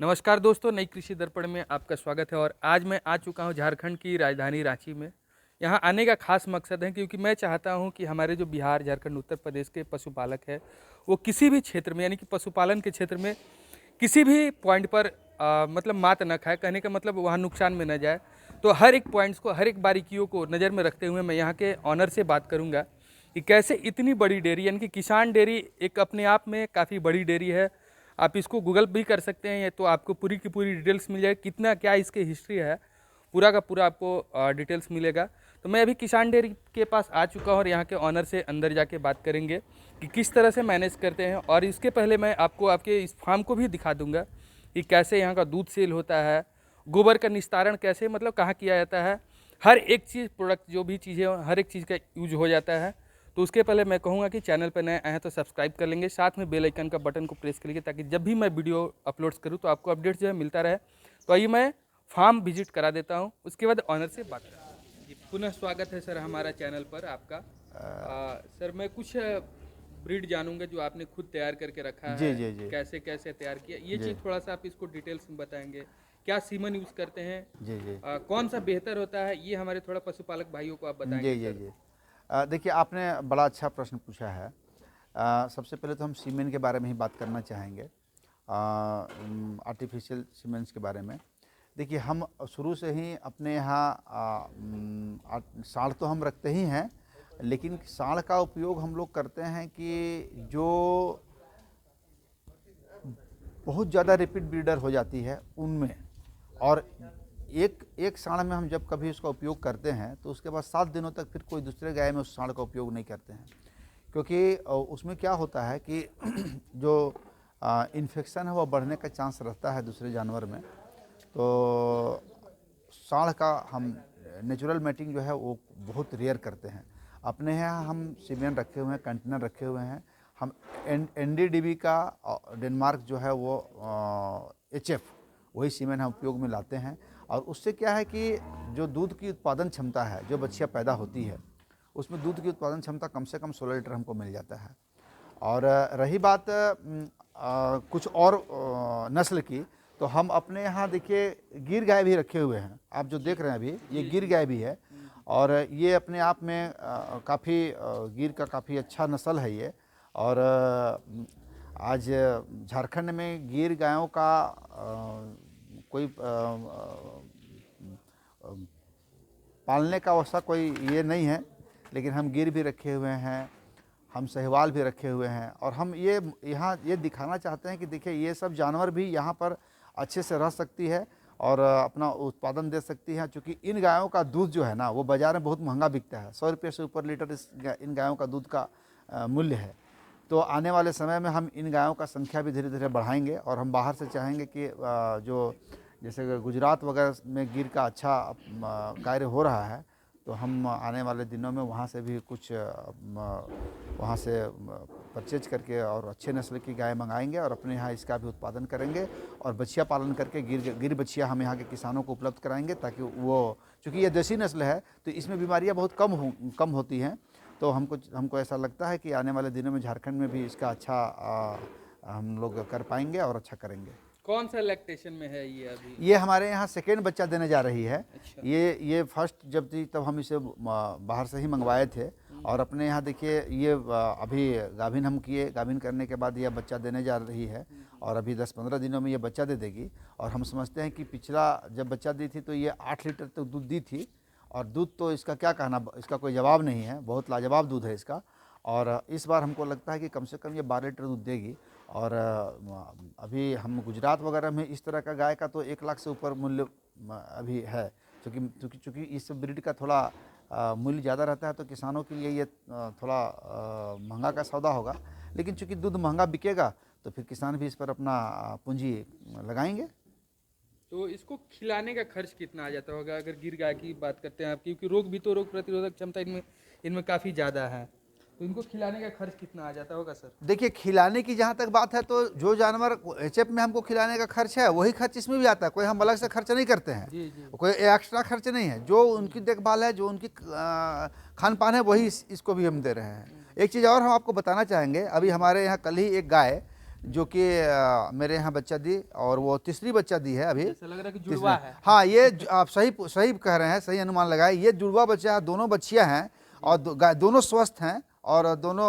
नमस्कार दोस्तों, नई कृषि दर्पण में आपका स्वागत है। और आज मैं आ चुका हूं झारखंड की राजधानी रांची में। यहां आने का खास मकसद है क्योंकि मैं चाहता हूं कि हमारे जो बिहार, झारखंड, उत्तर प्रदेश के पशुपालक हैं, वो किसी भी क्षेत्र में यानी कि पशुपालन के क्षेत्र में किसी भी पॉइंट पर मतलब मात न खाए। कहने का मतलब वहाँ नुकसान में न जाए। तो हर एक पॉइंट्स को, हर एक बारीकियों को नज़र में रखते हुए मैं यहाँ के ऑनर से बात करूँगा कि कैसे इतनी बड़ी डेयरी, यानी कि किसान डेयरी एक अपने आप में काफ़ी बड़ी डेयरी है। आप इसको गूगल भी कर सकते हैं, तो आपको पूरी की पूरी डिटेल्स मिल जाएगी, कितना क्या इसकी हिस्ट्री है, पूरा का पूरा आपको डिटेल्स मिलेगा। तो मैं अभी किसान डेयरी के पास आ चुका हूँ और यहाँ के ऑनर से अंदर जाके बात करेंगे कि किस तरह से मैनेज करते हैं। और इसके पहले मैं आपको आपके इस फार्म को भी दिखा दूंगा कि कैसे यहाँ का दूध सेल होता है, गोबर का निस्तारण कैसे मतलब कहाँ किया जाता है, हर एक चीज़ प्रोडक्ट जो भी चीज़ें हर एक चीज़ का यूज हो जाता है। तो उसके पहले मैं कहूँगा कि चैनल पर नए आए हैं तो सब्सक्राइब कर लेंगे, साथ में बेल आइकन का बटन को प्रेस कर लीजिए ताकि जब भी मैं वीडियो अपलोड्स करूँ तो आपको अपडेट जो है मिलता रहे। तो आइए मैं फार्म विजिट करा देता हूँ, उसके बाद ऑनर से बात करता हूँ। जी, पुनः स्वागत है सर हमारा चैनल पर आपका। सर मैं कुछ ब्रीड जानूंगा जो आपने खुद तैयार करके रखा जी है, जी जी कैसे कैसे तैयार किया ये जी चीज़ थोड़ा सा आप इसको डिटेल्स में बताएंगे। क्या सीमन यूज़ करते हैं, जी जी कौन सा बेहतर होता है, ये हमारे थोड़ा पशुपालक भाइयों को आप जी बताएंगे जी सर। जी देखिए, आपने बड़ा अच्छा प्रश्न पूछा है। सबसे पहले तो हम सीमेंट के बारे में ही बात करना चाहेंगे, आर्टिफिशियल सीमेंट्स के बारे में। देखिए, हम शुरू से ही अपने यहाँ साढ़ तो हम रखते ही हैं, लेकिन साढ़ का उपयोग हम लोग करते हैं कि जो बहुत ज़्यादा रिपीट ब्रीडर हो जाती है उनमें। और एक एक साँड़ में हम जब कभी उसका उपयोग करते हैं तो उसके बाद 7 दिनों तक फिर कोई दूसरे गाय में उस साँड़ का उपयोग नहीं करते हैं, क्योंकि उसमें क्या होता है कि जो इन्फेक्शन है वो बढ़ने का चांस रहता है दूसरे जानवर में। तो साँड़ का हम नेचुरल मैटिंग जो है वो बहुत रेयर करते हैं। अपने यहाँ हम सीमेंट रखे हुए हैं, कंटेनर रखे हुए हैं। हम एनडीडीबी का डेनमार्क जो है वो एचएफ वही सीमेंट हम उपयोग में लाते हैं। और उससे क्या है कि जो दूध की उत्पादन क्षमता है, जो बछिया पैदा होती है उसमें दूध की उत्पादन क्षमता कम से कम 16 लीटर हमको मिल जाता है। और रही बात कुछ और नस्ल की, तो हम अपने यहाँ देखिए गिर गाय भी रखे हुए हैं। आप जो देख रहे हैं अभी, ये गिर गाय भी है। और ये अपने आप में काफ़ी गिर का काफ़ी अच्छा नस्ल है ये। और आज झारखंड में गिर गायों का कोई पालने का वैसा कोई ये नहीं है, लेकिन हम गिर भी रखे हुए हैं, हम साहिवाल भी रखे हुए हैं। और हम ये यहाँ ये दिखाना चाहते हैं कि देखिए ये सब जानवर भी यहाँ पर अच्छे से रह सकती है और अपना उत्पादन दे सकती है। चूँकि इन गायों का दूध जो है ना वो बाज़ार में बहुत महंगा बिकता है, 100 रुपये से ऊपर लीटर इन गायों का दूध का मूल्य है। तो आने वाले समय में हम इन गायों का संख्या भी धीरे धीरे बढ़ाएंगे। और हम बाहर से चाहेंगे कि जो जैसे गुजरात वगैरह में गिर का अच्छा कार्य हो रहा है, तो हम आने वाले दिनों में वहाँ से भी कुछ वहाँ से परचेज करके और अच्छे नस्ल की गाय मंगाएंगे और अपने यहाँ इसका भी उत्पादन करेंगे। और बछिया पालन करके गिर बछिया हम यहाँ के किसानों को उपलब्ध कराएंगे, ताकि वो, चूँकि ये देसी नस्ल है तो इसमें बीमारियाँ बहुत कम होती हैं। तो हमको ऐसा लगता है कि आने वाले दिनों में झारखंड में भी इसका अच्छा हम लोग कर पाएंगे और अच्छा करेंगे। कौन सा लैक्टेशन में है ये अभी? ये हमारे यहाँ सेकेंड बच्चा देने जा रही है। अच्छा। ये फर्स्ट जब थी तब हम इसे बाहर से ही मंगवाए थे। और अपने यहाँ देखिए ये अभी गाभिन हम किए, गाभिन करने के बाद यह बच्चा देने जा रही है और अभी 10-15 दिनों में ये बच्चा दे देगी। और हम समझते हैं कि पिछला जब बच्चा दी थी तो ये 8 लीटर तक दूध दी थी। और दूध तो इसका क्या कहना, इसका कोई जवाब नहीं है, बहुत लाजवाब दूध है इसका। और इस बार हमको लगता है कि कम से कम ये 12 लीटर दूध देगी। और अभी हम गुजरात वगैरह में इस तरह का गाय का तो 1 लाख से ऊपर मूल्य अभी है। चूँकि इस ब्रीड का थोड़ा मूल्य ज़्यादा रहता है, तो किसानों के लिए ये थोड़ा महंगा का सौदा होगा। लेकिन चूँकि दूध महंगा बिकेगा तो फिर किसान भी इस पर अपना पूंजी लगाएंगे। तो इसको खिलाने का खर्च कितना आ जाता होगा अगर गिर गाय की बात करते हैं आप, क्योंकि रोग प्रतिरोधक क्षमता इनमें इनमें काफ़ी ज़्यादा है, तो इनको खिलाने का खर्च कितना आ जाता होगा सर? देखिए, खिलाने की जहाँ तक बात है तो जो जानवर एचएफ में हमको खिलाने का खर्च है वही खर्च इसमें भी आता है। कोई हम अलग से खर्च नहीं करते हैं, जी जी। कोई एक्स्ट्रा खर्च नहीं है। जो उनकी देखभाल है, जो उनकी खान पान है, वही इसको भी हम दे रहे हैं। एक चीज़ और हम आपको बताना चाहेंगे, अभी हमारे यहाँ कल ही एक गाय जो कि मेरे यहाँ बच्चा दी, और वो तीसरी बच्चा दी है अभी। ऐसा लग रहा है कि जुड़वा है। हाँ, ये आप सही सही कह रहे हैं, सही अनुमान लगाए, ये जुड़वा बच्चा है, दोनों बच्चियां हैं और दोनों स्वस्थ हैं, और दोनों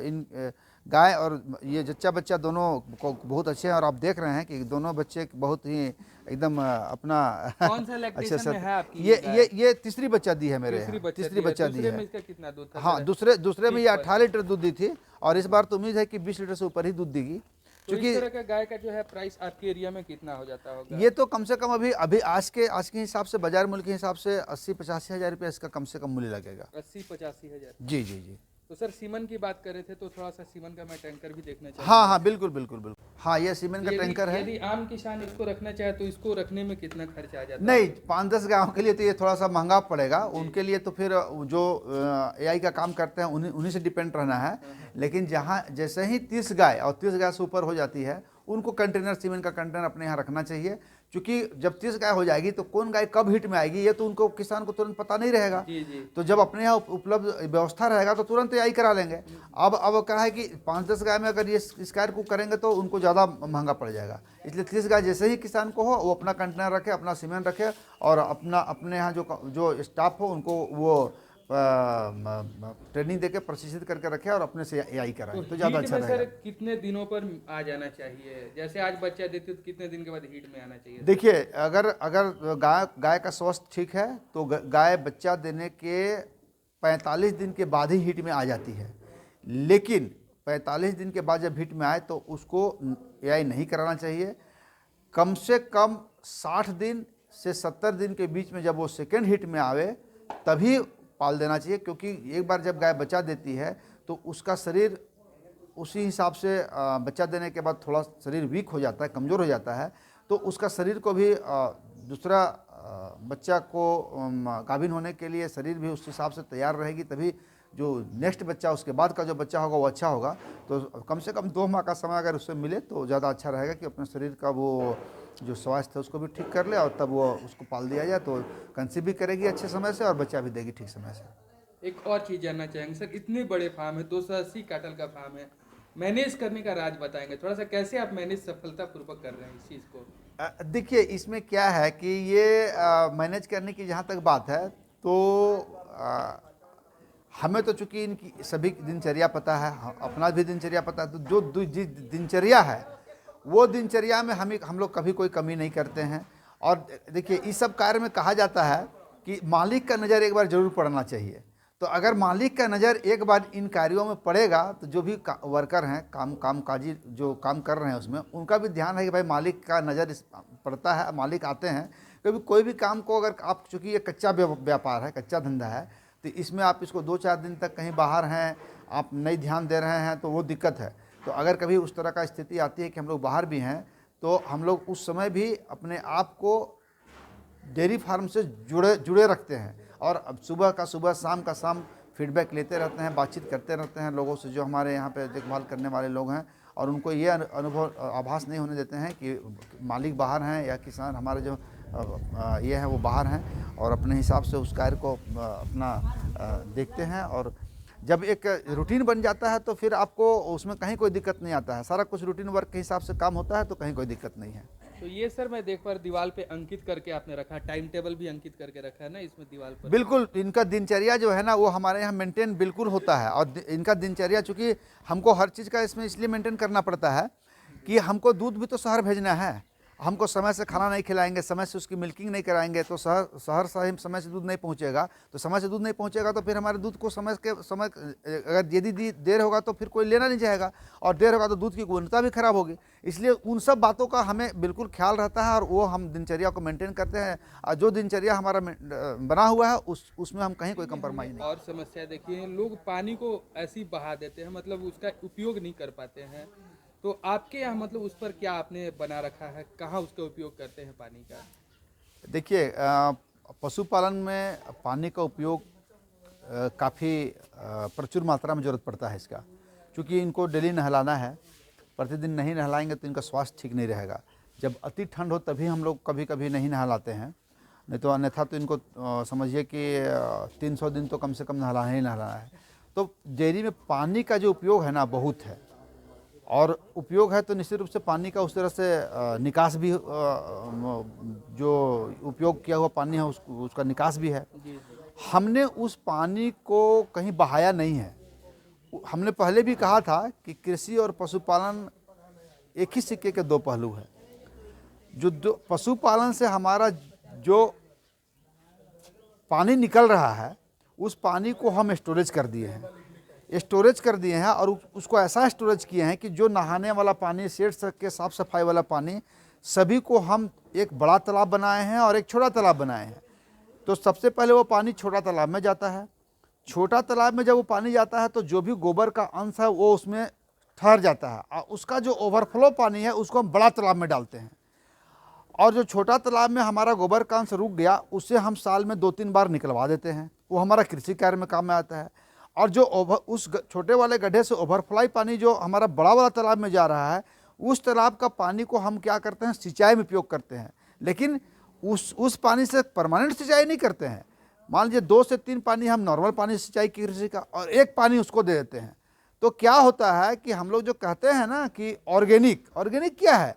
इन गाय और ये जच्चा बच्चा दोनों को बहुत अच्छे हैं। और आप देख रहे हैं कि दोनों बच्चे बहुत ही एकदम अपना कौन सा अच्छे लैक्टेशन से। में है आपकी ये तीसरी बच्चा दी है मेरे यहाँ, तीसरी बच्चा दी दूसरे है। में इसका कितना दूध था? हाँ, दूसरे में ये 18 लीटर दूध दी थी, और इस बार तो उम्मीद है कि 20 लीटर से ऊपर ही दूध देगी। तो इस तरह का गाय का जो है प्राइस आपके एरिया में कितना हो जाता होगा? ये तो कम से कम अभी अभी आज के हिसाब से, बाजार मूल्य के हिसाब से 80-85 हज़ार रुपये इसका कम से कम मूल्य लगेगा। 80-85 हज़ार। जी जी जी। तो सर सीमन की बात कर रहे थे, तो थोड़ा सा सीमन का मैं टैंकर भी देखना चाहूँगा। हाँ हाँ, बिल्कुल बिल्कुल बिल्कुल। हाँ, ये सीमेंट का टैंकर है। यदि आम किसान इसको रखना चाहे तो इसको रखने में कितना खर्च आ जाता है? नहीं, 5-10 गाँव के लिए तो ये थोड़ा सा महंगा पड़ेगा, उनके लिए तो फिर जो एआई का काम करते हैं उन्हीं से डिपेंड रहना है। लेकिन जहाँ जैसे ही 30 गाय और 30 गाय से ऊपर हो जाती है, उनको कंटेनर, सीमेंट का कंटेनर अपने यहाँ रखना चाहिए, क्योंकि जब 30 गाय हो जाएगी तो कौन गाय कब हिट में आएगी ये तो उनको, किसान को तुरंत पता नहीं रहेगा। जी जी। तो जब अपने यहाँ उपलब्ध व्यवस्था रहेगा तो तुरंत एआई करा लेंगे। अब क्या है कि 5-10 गाय में अगर ये इस कार्य को करेंगे तो उनको ज़्यादा महंगा पड़ जाएगा। इसलिए 30 गाय जैसे ही किसान को हो, वो अपना कंटेनर रखे, अपना सीमेंट रखे, और अपने यहाँ जो स्टाफ हो उनको वो ट्रेनिंग देके प्रशिक्षित करके रखे और अपने से एआई कराएं, तो ज़्यादा हीट अच्छा में सर रहेगा। कितने दिनों पर आ जाना चाहिए? जैसे आज बच्चा देते तो कितने दिन के बाद हीट में आना चाहिए? देखिए, अगर गाय का स्वास्थ्य ठीक है तो गाय बच्चा देने के 45 दिन के बाद ही हीट में आ जाती है। लेकिन 45 दिन के बाद जब हीट में आए तो उसको एआई नहीं कराना चाहिए। कम से कम 60 दिन से 70 दिन के बीच में जब वो सेकेंड हीट में आवे तभी पाल देना चाहिए, क्योंकि एक बार जब गाय बच्चा देती है तो उसका शरीर उसी हिसाब से बच्चा देने के बाद थोड़ा शरीर वीक हो जाता है, कमज़ोर हो जाता है, तो उसका शरीर को भी दूसरा बच्चा को गाभिन होने के लिए शरीर भी उस हिसाब से तैयार रहेगी, तभी जो नेक्स्ट बच्चा उसके बाद का जो बच्चा होगा वो अच्छा होगा। तो कम से कम 2 माह का समय अगर उससे मिले तो ज़्यादा अच्छा रहेगा कि अपने शरीर का वो जो स्वास्थ्य है उसको भी ठीक कर ले, और तब वो उसको पाल दिया जाए तो कंसीव भी करेगी अच्छे समय से और बच्चा भी देगी ठीक समय से। एक और चीज़ जानना चाहेंगे सर, इतने बड़े फार्म है, 280 कैटल का फार्म है, मैनेज करने का राज बताएंगे थोड़ा सा, कैसे आप मैनेज सफलतापूर्वक कर रहे हैं इस चीज़ को? देखिए, इसमें क्या है कि ये मैनेज करने की जहाँ तक बात है तो हमें तो चूंकि इनकी सभी दिनचर्या पता है, अपना भी दिनचर्या पता है, तो जो दिनचर्या है वो दिनचर्या में हम लोग कभी कोई कमी नहीं करते हैं। और देखिए, इस सब कार्य में कहा जाता है कि मालिक का नज़र एक बार जरूर पड़ना चाहिए। तो अगर मालिक का नज़र एक बार इन कार्यों में पड़ेगा तो जो भी वर्कर हैं, कामकाजी जो काम कर रहे हैं उसमें, उनका भी ध्यान है कि भाई मालिक का नज़र पड़ता है, मालिक आते हैं। कभी कोई भी काम को अगर आप, चूँकि ये कच्चा व्यापार है, कच्चा धंधा है, तो इसमें आप इसको 2-4 दिन तक कहीं बाहर हैं, आप नहीं ध्यान दे रहे हैं तो वो दिक्कत है। तो अगर कभी उस तरह का स्थिति आती है कि हम लोग बाहर भी हैं तो हम लोग उस समय भी अपने आप को डेयरी फार्म से जुड़े रखते हैं, और अब सुबह का सुबह, शाम का शाम फीडबैक लेते रहते हैं, बातचीत करते रहते हैं लोगों से जो हमारे यहाँ पे देखभाल करने वाले लोग हैं, और उनको ये अनुभव आभास नहीं होने देते हैं कि मालिक बाहर हैं या किसान हमारे जो ये हैं वो बाहर हैं, और अपने हिसाब से उस कार्य को अपना देखते हैं। और जब एक रूटीन बन जाता है तो फिर आपको उसमें कहीं कोई दिक्कत नहीं आता है, सारा कुछ रूटीन वर्क के हिसाब से काम होता है, तो कहीं कोई दिक्कत नहीं है। तो ये सर मैं देख पा दीवार पे अंकित करके आपने रखा, टाइम टेबल भी अंकित करके रखा है ना इसमें दीवार पर? बिल्कुल, इनका दिनचर्या जो है ना वो हमारे यहाँ मेंटेन बिल्कुल होता है। और इनका दिनचर्या, चूँकि हमको हर चीज़ का इसमें इसलिए मेंटेन करना पड़ता है कि हमको दूध भी तो शहर भेजना है, हमको समय से खाना नहीं खिलाएंगे, समय से उसकी मिल्किंग नहीं कराएंगे तो शहर समय से दूध नहीं पहुंचेगा। तो समय से दूध नहीं पहुंचेगा तो फिर हमारे दूध को समय अगर यदि देर होगा तो फिर कोई लेना नहीं चाहेगा, और देर होगा तो दूध की गुणवत्ता भी खराब होगी। इसलिए उन सब बातों का हमें बिल्कुल ख्याल रहता है, और वो हम दिनचर्या को मेंटेन करते हैं। और जो दिनचर्या हमारा बना हुआ है उसमें हम कहीं कोई कंप्रोमाइज़ नहीं। और समस्या देखिए, लोग पानी को ऐसे ही बहा देते हैं, मतलब उसका उपयोग नहीं कर पाते हैं। तो आपके यहाँ मतलब उस पर क्या आपने बना रखा है, कहाँ उसका उपयोग करते हैं पानी का? देखिए, पशुपालन में पानी का उपयोग काफ़ी प्रचुर मात्रा में ज़रूरत पड़ता है इसका, क्योंकि इनको डेली नहलाना है। प्रतिदिन नहीं नहलाएंगे तो इनका स्वास्थ्य ठीक नहीं रहेगा। जब अति ठंड हो तभी हम लोग कभी कभी नहीं नहलाते हैं, नहीं तो अन्यथा तो इनको समझिए कि 300 दिन तो कम से कम नहलाना ही नहलाना है। तो डेयरी में पानी का जो उपयोग है ना बहुत है, और उपयोग है तो निश्चित रूप से पानी का उस तरह से निकास भी जो उपयोग किया हुआ पानी है उसका निकास भी है। जी जी। हमने उस पानी को कहीं बहाया नहीं है। हमने पहले भी कहा था कि कृषि और पशुपालन एक ही सिक्के के दो पहलू है। जो पशुपालन से हमारा जो पानी निकल रहा है उस पानी को हम स्टोरेज कर दिए हैं और उसको ऐसा स्टोरेज किए हैं कि जो नहाने वाला पानी, सेठ के साफ सफाई वाला पानी, सभी को हम एक बड़ा तालाब बनाए हैं और एक छोटा तालाब बनाए हैं। तो सबसे पहले वो पानी छोटा तालाब में जाता है। छोटा तालाब में जब वो पानी जाता है तो जो भी गोबर का अंश है वो उसमें ठहर जाता है और उसका जो ओवरफ्लो पानी है उसको हम बड़ा तालाब में डालते हैं। और जो छोटा तालाब में हमारा गोबर का अंश रुक गया उससे हम साल में 2-3 बार निकलवा देते हैं। वो हमारा कृषि कार्य में काम में आता है। और जो उस छोटे वाले गड्ढे से ओवरफ्लाई पानी जो हमारा बड़ा वाला तालाब में जा रहा है उस तालाब का पानी को हम क्या करते हैं, सिंचाई में उपयोग करते हैं। लेकिन उस पानी से परमानेंट सिंचाई नहीं करते हैं। मान लीजिए 2 से 3 पानी हम नॉर्मल पानी सिंचाई की कृषि का और 1 पानी उसको दे देते हैं। तो क्या होता है कि हम लोग जो कहते हैं ना कि ऑर्गेनिक क्या है,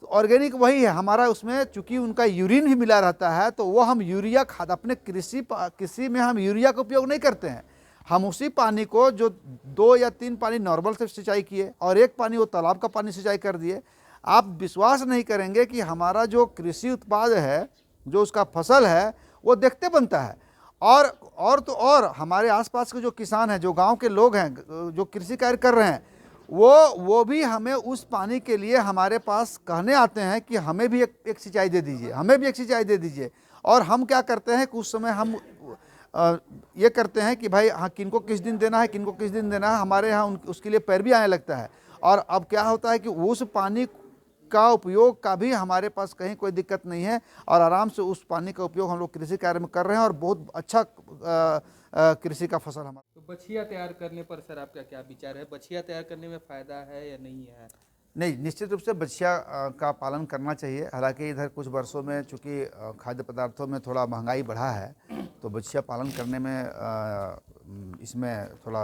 तो ऑर्गेनिक वही है हमारा। उसमें चूंकि उनका यूरिन भी मिला रहता है तो वो हम यूरिया खाद अपने कृषि में हम यूरिया का उपयोग नहीं करते हैं। हम उसी पानी को जो 2 या 3 पानी नॉर्मल से सिंचाई किए और 1 पानी वो तालाब का पानी सिंचाई कर दिए। आप विश्वास नहीं करेंगे कि हमारा जो कृषि उत्पाद है, जो उसका फसल है, वो देखते बनता है। और हमारे आसपास के जो किसान हैं, जो गांव के लोग हैं, जो कृषि कार्य कर रहे हैं, वो भी हमें उस पानी के लिए हमारे पास कहने आते हैं कि हमें भी एक सिंचाई दे दीजिए, हमें भी एक सिंचाई दे दीजिए। और हम क्या करते हैं कि उस समय हम ये करते हैं कि भाई हाँ किनको किस दिन देना है, किनको किस दिन देना है, हमारे यहाँ उसके लिए पैर भी आने लगता है। और अब क्या होता है कि उस पानी का उपयोग का भी हमारे पास कहीं कोई दिक्कत नहीं है और आराम से उस पानी का उपयोग हम लोग कृषि कार्य में कर रहे हैं और बहुत अच्छा कृषि का फसल हमारा। तो बछिया तैयार करने पर सर आपका क्या विचार है? बछिया तैयार करने में फ़ायदा है या नहीं है? नहीं, निश्चित रूप से बछिया का पालन करना चाहिए। हालांकि इधर कुछ वर्षों में चूँकि खाद्य पदार्थों में थोड़ा महंगाई बढ़ा है तो बछिया पालन करने में इसमें थोड़ा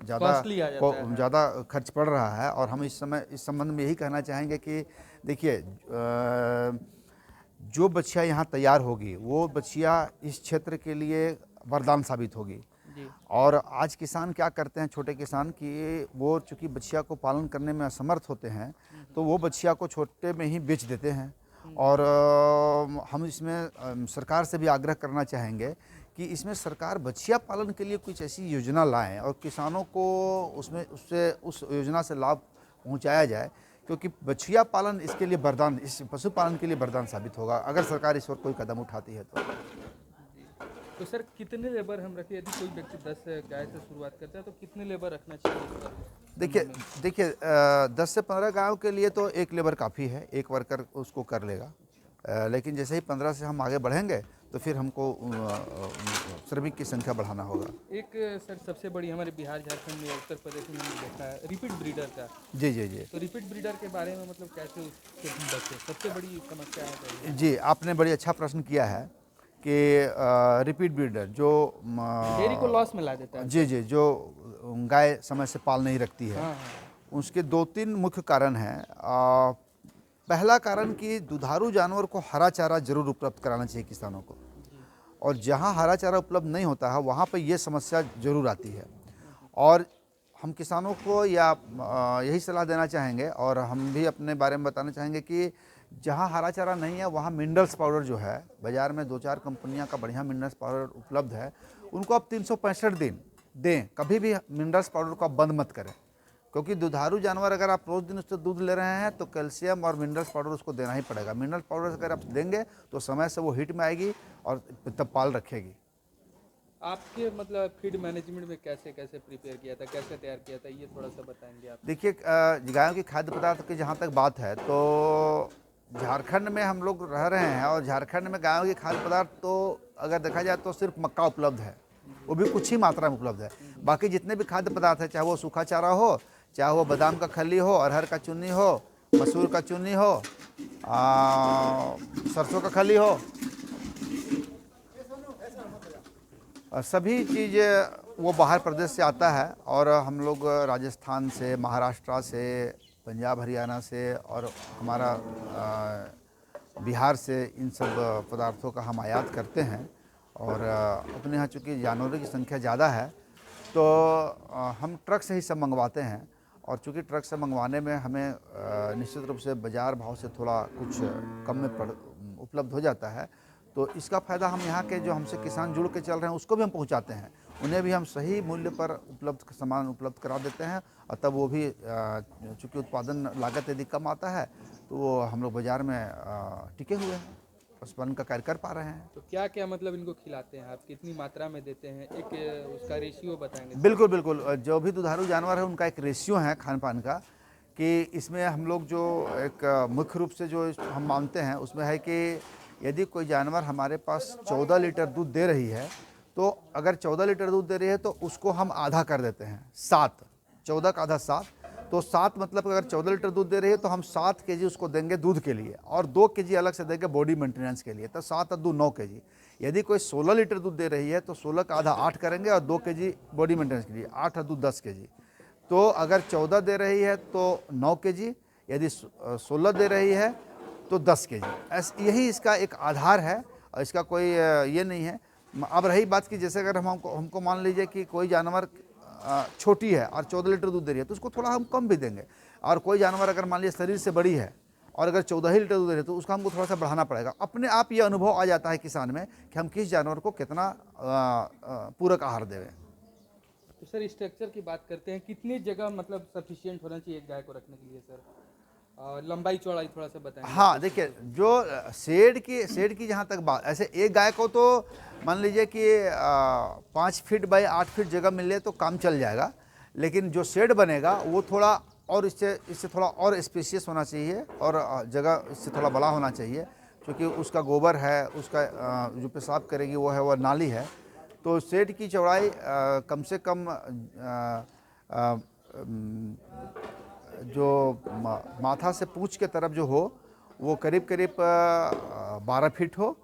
ज़्यादा खर्च पड़ रहा है। और हम इस संबंध में यही कहना चाहेंगे कि देखिए जो बछिया यहाँ तैयार होगी वो बछिया इस क्षेत्र के लिए वरदान साबित होगी। और आज किसान क्या करते हैं, छोटे किसान, कि वो चूँकि बछिया को पालन करने में असमर्थ होते हैं तो वो बछिया को छोटे में ही बेच देते हैं। और हम इसमें सरकार से भी आग्रह करना चाहेंगे कि इसमें सरकार बछिया पालन के लिए कुछ ऐसी योजना लाएं और किसानों को उस योजना से लाभ पहुंचाया जाए, क्योंकि बछिया पालन इसके लिए वरदान, इस पशुपालन के लिए वरदान साबित होगा अगर सरकार इस पर कोई कदम उठाती है तो सर कितने लेबर हम रखें? यदि कोई व्यक्ति 10 गाय से शुरुआत करता है तो कितने लेबर रखना चाहिए? देखिए 10 से 15 गायों के लिए तो 1 लेबर काफ़ी है, 1 वर्कर उसको कर लेगा। लेकिन जैसे ही 15 से हम आगे बढ़ेंगे तो फिर हमको श्रमिक की संख्या बढ़ाना होगा। एक सर सबसे बड़ी हमारे बिहार, झारखंड में, उत्तर प्रदेश में हमने देखा है रिपीट ब्रीडर का। जी। तो रिपीट ब्रीडर के बारे में मतलब कैसे उससे बचे? सबसे बड़ी समस्या है। जी, आपने बड़ी अच्छा प्रश्न किया है कि रिपीट ब्रीडर जो डेयरी को लॉस में ला देता है। जी, जो गाय समय से पाल नहीं रखती है। हाँ। उसके 2-3 मुख्य कारण हैं। पहला कारण कि दुधारू जानवर को हरा चारा जरूर उपलब्ध कराना चाहिए किसानों को, और जहाँ हरा चारा उपलब्ध नहीं होता है वहाँ पर ये समस्या जरूर आती है। और हम किसानों को यही सलाह देना चाहेंगे और हम भी अपने बारे में बताना चाहेंगे कि जहाँ हरा चारा नहीं है वहाँ मिनरल्स पाउडर जो है, बाज़ार में 2-4 कंपनियां का बढ़िया मिनरल्स पाउडर उपलब्ध है, उनको आप 365 दिन दें। कभी भी मिनरल्स पाउडर को आप बंद मत करें, क्योंकि दुधारू जानवर अगर आप रोज़ दिन उससे दूध ले रहे हैं तो कैल्शियम और मिनरल्स पाउडर उसको देना ही पड़ेगा। मिनरल्स पाउडर अगर आप देंगे तो समय से वो हिट में आएगी और तब पाल रखेगी। आपके मतलब फीड मैनेजमेंट में कैसे प्रिपेयर किया था, कैसे तैयार किया था, ये थोड़ा सा बताएंगे आप? देखिए गायों की खाद्य पदार्थ की जहाँ तक बात है तो झारखंड में हम लोग रह रहे हैं और झारखंड में गायों की खाद्य पदार्थ तो अगर देखा जाए तो सिर्फ मक्का उपलब्ध है, वो भी कुछ ही मात्रा में उपलब्ध है। बाकी जितने भी खाद्य पदार्थ है, चाहे वो सूखा चारा हो, चाहे वो बादाम का खल्ली हो, अरहर का चुन्नी हो, मसूर का चुन्नी हो, सरसों का खल्ली हो, सभी चीज़ें वो बाहर प्रदेश से आता है और हम लोग राजस्थान से, महाराष्ट्र से, पंजाब हरियाणा से और हमारा बिहार से इन सब पदार्थों का हम आयात करते हैं। और अपने यहाँ चूँकि जानवरों की संख्या ज़्यादा है तो हम ट्रक से ही सब मंगवाते हैं। और चूँकि ट्रक से मंगवाने में हमें निश्चित रूप से बाज़ार भाव से थोड़ा कुछ कम में उपलब्ध हो जाता है, तो इसका फ़ायदा हम यहाँ के जो हमसे किसान जुड़ के चल रहे हैं उसको भी हम पहुँचाते हैं। उन्हें भी हम सही मूल्य पर सामान उपलब्ध करा देते हैं और तब वो भी चूँकि उत्पादन लागत यदि कम आता है तो वो हम लोग बाज़ार में टिके हुए हैं, पशुपालन का कार्य कर पा रहे हैं। तो क्या क्या मतलब इनको खिलाते हैं आप, कितनी मात्रा में देते हैं, एक उसका रेशियो बताएंगे? बिल्कुल बिल्कुल, जो भी दुधारू जानवर है उनका एक रेशियो है खान पान का, कि इसमें हम लोग जो एक मुख्य रूप से जो हम मानते हैं उसमें है कि यदि कोई जानवर हमारे पास 14 लीटर दूध दे रही है तो अगर 14 लीटर दूध दे रही है तो उसको हम आधा कर देते हैं, 7, 14 का आधा 7, तो 7 मतलब अगर 14 लीटर दूध दे रही है तो हम 7 केजी उसको देंगे दूध के लिए और 2 केजी अलग से देंगे बॉडी मेंटेनेंस के लिए, तो 7 और 2 9 केजी। यदि कोई 16 लीटर दूध दे रही है तो 16 का आधा 8 करेंगे और 2 केजी बॉडी मेंटेनेंस के लिए, 8 और 2 10 केजी। तो अगर 14 दे रही है तो 9 केजी, यदि 16 दे रही है तो 10 केजी। यही इसका एक आधार है और इसका कोई ये नहीं है। अब रही बात कि जैसे अगर हमको मान लीजिए कि कोई जानवर छोटी है और 14 लीटर दूध दे रही है तो उसको थोड़ा हम कम भी देंगे, और कोई जानवर अगर मान लीजिए शरीर से बड़ी है और अगर 14 ही लीटर दूध दे रही है तो उसका हमको थोड़ा सा बढ़ाना पड़ेगा। अपने आप ये अनुभव आ जाता है किसान में कि हम किस जानवर को कितना पूरक आहार देवें। तो सर स्ट्रक्चर की बात करते हैं, कितनी जगह मतलब सफिशिएंट होना चाहिए एक गाय को रखने के लिए सर, और लंबाई चौड़ाई थोड़ा सा बताएं? हाँ देखिए, जो शेड की जहाँ तक बात, ऐसे एक गाय को तो मान लीजिए कि 5 फीट बाई 8 फीट जगह मिले तो काम चल जाएगा, लेकिन जो शेड बनेगा वो थोड़ा और इससे थोड़ा और स्पेशियस होना चाहिए और जगह इससे थोड़ा बड़ा होना चाहिए, क्योंकि उसका गोबर है, उसका जो पेशाब करेगी वो है, वह नाली है। तो शेड की चौड़ाई कम से कम जो माथा से पूंछ के तरफ जो हो वो करीब करीब 12 फीट हो,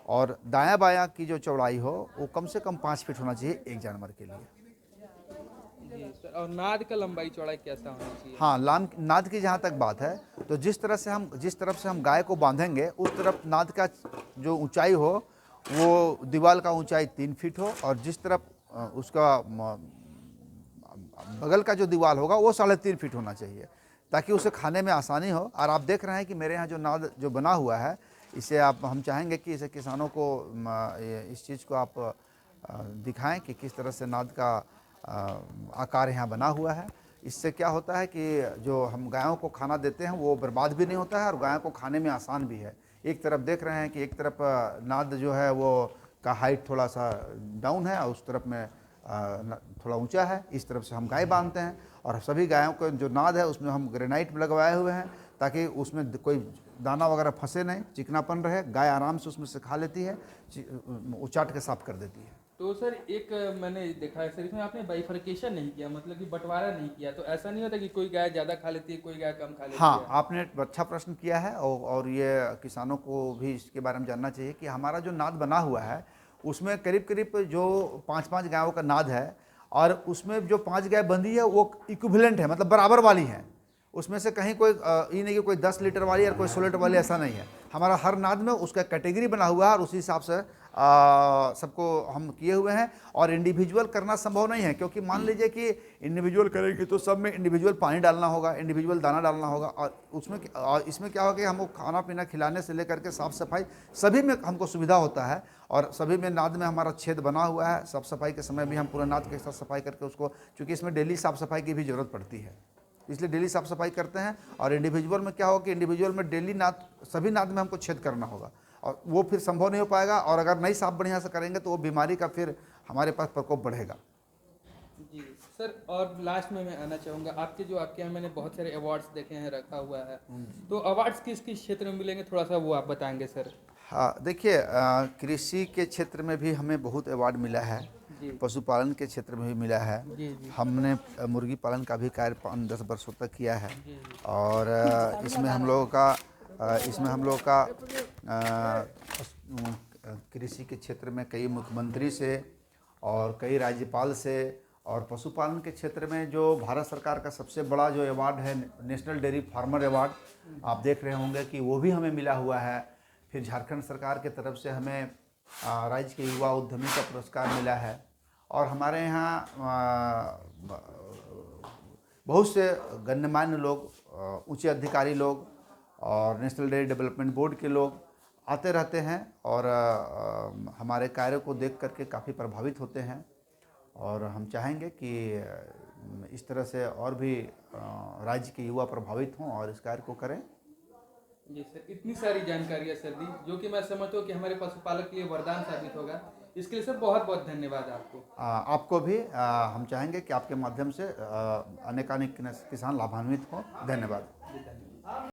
और दायां बायां की जो चौड़ाई हो वो कम से कम 5 फीट होना चाहिए एक जानवर के लिए। जी सर, और नाद का लंबाई चौड़ाई कैसा होना चाहिए? हाँ, नाद की जहाँ तक बात है तो जिस तरफ से हम गाय को बांधेंगे उस तरफ नाद का जो ऊंचाई हो वो दीवार का ऊंचाई 3 फीट हो, और जिस तरफ उसका बगल का जो दीवार होगा वो 3.5 फीट होना चाहिए, ताकि उसे खाने में आसानी हो। और आप देख रहे हैं कि मेरे यहाँ जो नाद जो बना हुआ है, इसे हम चाहेंगे कि इसे किसानों को इस चीज़ को आप दिखाएं कि किस तरह से नाद का आकार यहाँ बना हुआ है। इससे क्या होता है कि जो हम गायों को खाना देते हैं वो बर्बाद भी नहीं होता है और गायों को खाने में आसान भी है। एक तरफ देख रहे हैं कि एक तरफ नाद जो है वो का हाइट थोड़ा सा डाउन है और उस तरफ में थोड़ा ऊंचा है। इस तरफ से हम गाय बांधते हैं और सभी गायों को जो नाद है उसमें हम ग्रेनाइट लगवाए हुए हैं, ताकि उसमें कोई दाना वगैरह फंसे नहीं, चिकनापन रहे, गाय आराम से उसमें से खा लेती है, उचाट के साफ कर देती है। तो सर एक मैंने देखा है सर, इसमें आपने बाइफरकेशन नहीं किया, मतलब कि बंटवारा नहीं किया, तो ऐसा नहीं होता कि कोई गाय ज़्यादा खा लेती है, कोई गाय कम खा लेती है? हाँ, आपने अच्छा प्रश्न किया है और ये किसानों को भी इसके बारे में जानना चाहिए कि हमारा जो नाद बना हुआ है उसमें करीब करीब जो 5-5 गायों का नाद है, और उसमें जो 5 गाय बंधी है वो इक्विवेलेंट है, मतलब बराबर वाली है। उसमें से कहीं कोई ये नहीं कि कोई 10 लीटर वाली और कोई 16 लीटर वाली, ऐसा नहीं है। हमारा हर नाद में उसका कैटेगरी बना हुआ है और उसी हिसाब से सबको हम किए हुए हैं। और इंडिविजुअल करना संभव नहीं है, क्योंकि मान लीजिए कि इंडिविजुअल करेंगे तो सब में इंडिविजुअल पानी डालना होगा, इंडिविजुअल दाना डालना होगा, और इसमें क्या होगा कि हमको खाना पीना खिलाने से लेकर के साफ़ सफाई सभी में हमको सुविधा होता है। और सभी में नाद में हमारा छेद बना हुआ है, साफ़ सफाई के समय भी हम पूरे नाद के साथ सफाई करके उसको, चूँकि इसमें डेली साफ़ सफाई की भी ज़रूरत पड़ती है, इसलिए डेली साफ़ सफाई करते हैं। और इंडिविजुअल में क्या होगा कि इंडिविजुअल में डेली नाद, सभी नाद में हमको छेद करना होगा, और वो फिर संभव नहीं हो पाएगा, और अगर नहीं साफ बढ़िया से करेंगे तो वो बीमारी का फिर हमारे पास प्रकोप बढ़ेगा। जी सर, और लास्ट में मैं आना चाहूँगा, आपके यहाँ मैंने बहुत सारे अवार्ड्स देखे हैं रखा हुआ है, तो अवार्ड्स किस किस क्षेत्र में मिलेंगे, थोड़ा सा वो आप बताएंगे सर? हाँ देखिए, कृषि के क्षेत्र में भी हमें बहुत अवार्ड मिला है, पशुपालन के क्षेत्र में भी मिला है। हमने मुर्गी पालन का भी कार्य 5-10 वर्षों तक किया है, और इसमें हम लोगों का कृषि के क्षेत्र में कई मुख्यमंत्री से और कई राज्यपाल से, और पशुपालन के क्षेत्र में जो भारत सरकार का सबसे बड़ा जो अवार्ड है नेशनल डेयरी फार्मर अवार्ड, आप देख रहे होंगे कि वो भी हमें मिला हुआ है। फिर झारखंड सरकार के तरफ से हमें राज्य के युवा उद्यमी का पुरस्कार मिला है। और हमारे यहाँ बहुत से गण्यमान्य लोग, ऊंचे अधिकारी लोग और नेशनल डेयरी डेवलपमेंट बोर्ड के लोग आते रहते हैं और हमारे कार्य को देख करके काफ़ी प्रभावित होते हैं। और हम चाहेंगे कि इस तरह से और भी राज्य के युवा प्रभावित हों और इस कार्य को करें। जी सर, इतनी सारी जानकारियाँ सर दी, जो कि मैं समझता हूँ कि हमारे पशुपालक के लिए वरदान साबित होगा। इसके लिए सर बहुत बहुत धन्यवाद आपको। आपको भी हम चाहेंगे कि आपके माध्यम से अनेकानेक किसान लाभान्वित हों। धन्यवाद। जी, धन्यवाद।